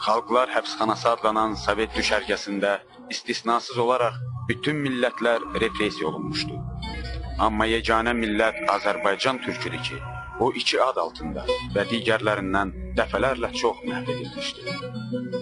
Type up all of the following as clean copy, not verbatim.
Xalqlar həbsxanası adlanan Sovet düşərgəsində istisnasız olaraq bütün millətlər repressiya olunmuşdu. Amma yeganə millət Azərbaycan türküdür ki, o iki ad altında və digərlərindən dəfələrlə çox məhv edilmişdir.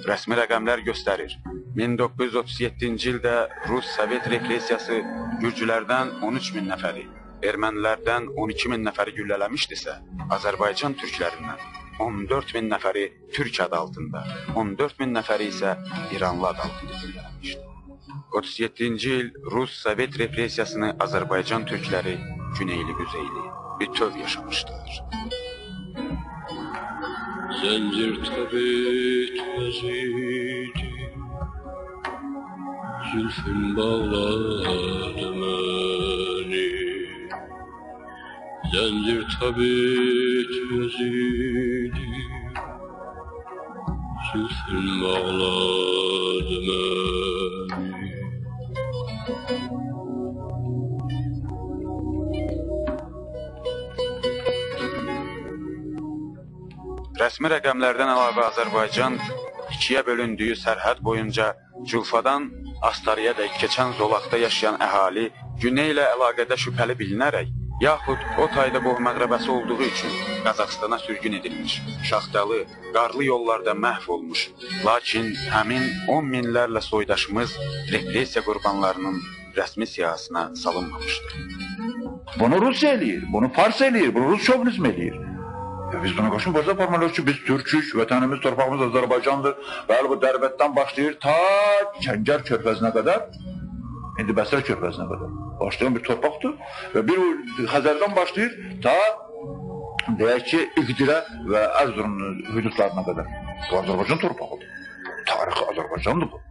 Rəsmi rəqəmlər göstərir. 1937-ci ildə Rus-Sovet repressiyası gürcülərdən 13.000 nəfəri, ermənilərdən 12.000 nəfəri güllələmişdisə, Azərbaycan türklərindən 14.000 nəfəri türk adı altında, 14.000 nəfəri isə İranlı adı altında güllələmişdi. 37-ci il Rus-Sovet repressiyasını Azərbaycan türkləri güneyli-güzeyli bütöv yaşamışlar. Zəncir təbit vəzidi, zülfün bağladı məni. Zəncir təbit vəzidi, zülfün bağladı məni. Rəsmi rəqəmlərdən əlavə Azərbaycan ikiyə bölündüyü sərhəd boyunca Culfadan Astarıya dək keçən zolaqda yaşayan əhali güney ilə əlaqədə şübhəli bilinərək, yaxud o tayda qohum-əqrəbəsi olduğu üçün Qazaxstana sürgün edilmiş, şaxtalı, qarlı yollarda məhv olmuş, lakin həmin 10 minlərlə soydaşımız repressiya qurbanlarının rəsmi siyahısına salınmamışdır. Bunu Rus eləyir, bunu Fars eləyir, bunu Rus şovinizm eləyir. Biz buna qarşı mübarizə aparmalıyıq ki, biz türkük, vətənimiz, torpağımız Azərbaycandır. Bəli, bu Dərbətdən başlayır ta Kəngər körfəzinə qədər, indi Bəsrə körfəzinə qədər başlayan bir torpaqdır. Və bir Xəzərdən başlayır ta, deyək ki, İqdirə və Ərzurumun hüdudlarına qədər. Bu Azərbaycan torpağıdır. Tarixi Azərbaycandır bu.